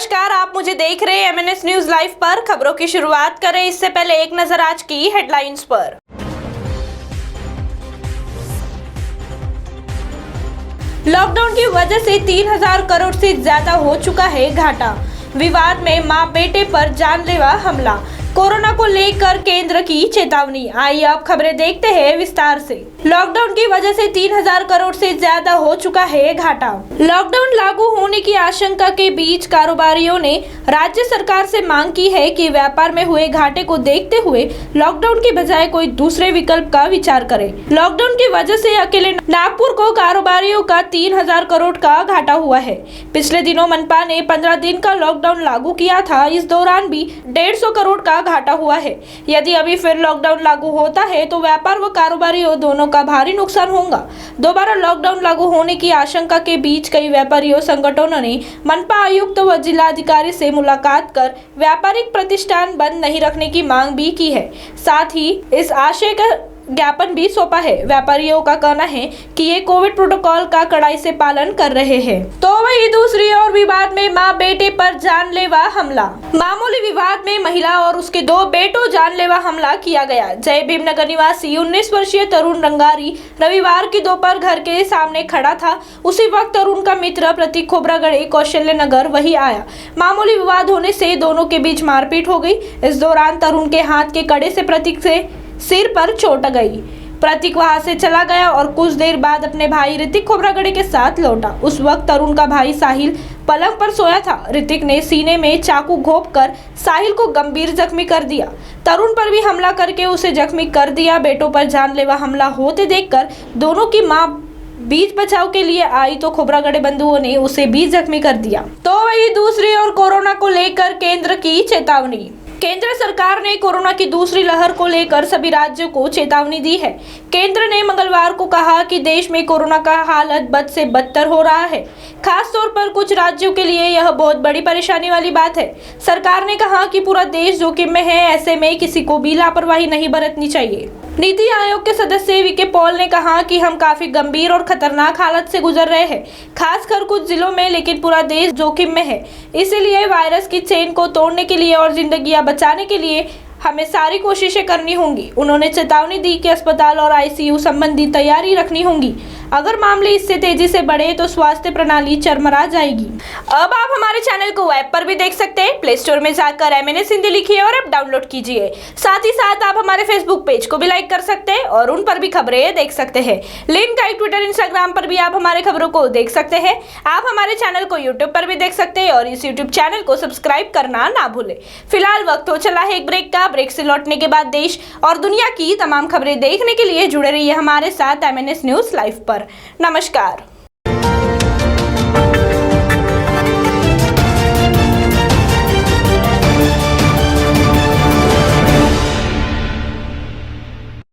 नमस्कार, आप मुझे देख रहे हैं एमएनएस न्यूज लाइव पर। खबरों की शुरुआत करें इससे पहले एक नजर आज की हेडलाइंस पर। लॉकडाउन की वजह से 3000 करोड़ से ज्यादा हो चुका है घाटा। विवाद में मां बेटे पर जानलेवा हमला। कोरोना को लेकर केंद्र की चेतावनी। आइए अब खबरें देखते हैं विस्तार से। लॉकडाउन की वजह से 3000 करोड़ से ज्यादा हो चुका है घाटा। लॉकडाउन लागू होने की आशंका के बीच कारोबारियों ने राज्य सरकार से मांग की है कि व्यापार में हुए घाटे को देखते हुए लॉकडाउन की बजाय कोई दूसरे विकल्प का विचार करे। लॉकडाउन की वजह से अकेले नागपुर को कारोबारियों का 3000 करोड़ का घाटा हुआ है। पिछले दिनों मनपा ने 15 दिन का लॉकडाउन लागू किया था। इस दौरान भी 150 करोड़ का घाटा हुआ है। यदि अभी फिर लॉकडाउन लागू होता है तो व्यापार व कारोबारियों दोनों का भारी नुकसान होगा। दोबारा लॉकडाउन लागू होने की आशंका के बीच कई व्यापारियों संगठनों ने मनपा आयुक्त व जिलाधिकारी से मुलाकात कर व्यापारिक प्रतिष्ठान बंद नहीं रखने की मांग भी की है। साथ ही इस आशय का ज्ञापन भी सौंपा है। व्यापारियों का कहना है कि ये कोविड प्रोटोकॉल का कड़ाई से पालन कर रहे हैं। तो वही दूसरी ओर विवाद में मां बेटे पर जानलेवा हमला। मामूली विवाद में महिला और उसके 2 बेटों जानलेवा हमला किया गया। जय भीमनगर निवासी 19 वर्षीय तरुण रंगारी रविवार की दोपहर घर के सामने खड़ा था। उसी वक्त तरुण का मित्र प्रतीक खोबरागड़े कौशल्य नगर वही आया। मामूली विवाद होने से दोनों के बीच मारपीट हो गई। इस दौरान तरुण के हाथ के कड़े से प्रतीक से सिर पर चोट गई। प्रतीक वहां से चला गया और कुछ देर बाद अपने भाई ऋतिक खोबरागड़े के साथ लौटा। उस वक्त तरुण का भाई साहिल पलंग पर सोया था। ऋतिक ने सीने में चाकू घोंपकर साहिल को गंभीर जख्मी कर दिया। तरुण पर भी हमला करके उसे जख्मी कर दिया। बेटों पर जानलेवा हमला होते देखकर दोनों की मां बीच बचाव के लिए आई तो खोबरागड़े बंधुओं ने उसे भी जख्मी कर दिया। तो वही दूसरी ओर कोरोना को लेकर केंद्र की चेतावनी। केंद्र सरकार ने कोरोना की दूसरी लहर को लेकर सभी राज्यों को चेतावनी दी है। केंद्र ने मंगलवार को कहा कि देश में कोरोना का हालत बद से बदतर हो रहा है। खास तौर पर कुछ राज्यों के लिए यह बहुत बड़ी परेशानी वाली बात है। सरकार ने कहा कि पूरा देश जोखिम में है, ऐसे में किसी को भी लापरवाही नहीं बरतनी चाहिए। नीति आयोग के सदस्य वीके पॉल ने कहा कि हम काफी गंभीर और खतरनाक हालत से गुजर रहे हैं, खासकर कुछ जिलों में, लेकिन पूरा देश जोखिम में है। इसलिए वायरस की चेन को तोड़ने के लिए और जिंदगियां बचाने के लिए हमें सारी कोशिशें करनी होंगी। उन्होंने चेतावनी दी कि अस्पताल और आईसीयू संबंधी तैयारी रखनी होगी। अगर मामले इससे तेजी से बढ़े तो स्वास्थ्य प्रणाली चरमरा जाएगी। अब आप हमारे चैनल को वेब पर भी देख सकते हैं। प्ले स्टोर में जाकर एमएनएस हिंदी लिखिए और ऐप डाउनलोड कीजिए। साथ ही साथ आप हमारे फेसबुक पेज को भी लाइक कर सकते हैं और उन पर भी खबरें देख सकते हैं। लिंक है ट्विटर, इंस्टाग्राम पर भी आप हमारे खबरों को देख सकते हैं। आप हमारे चैनल को यूट्यूब पर भी देख सकते हैं और इस यूट्यूब चैनल को सब्सक्राइब करना ना भूले। फिलहाल वक्त हो चला है एक ब्रेक का। ब्रेक से लौटने के बाद देश और दुनिया की तमाम खबरें देखने के लिए जुड़े रहिए हमारे साथ एमएनएस न्यूज लाइव पर। नमस्कार।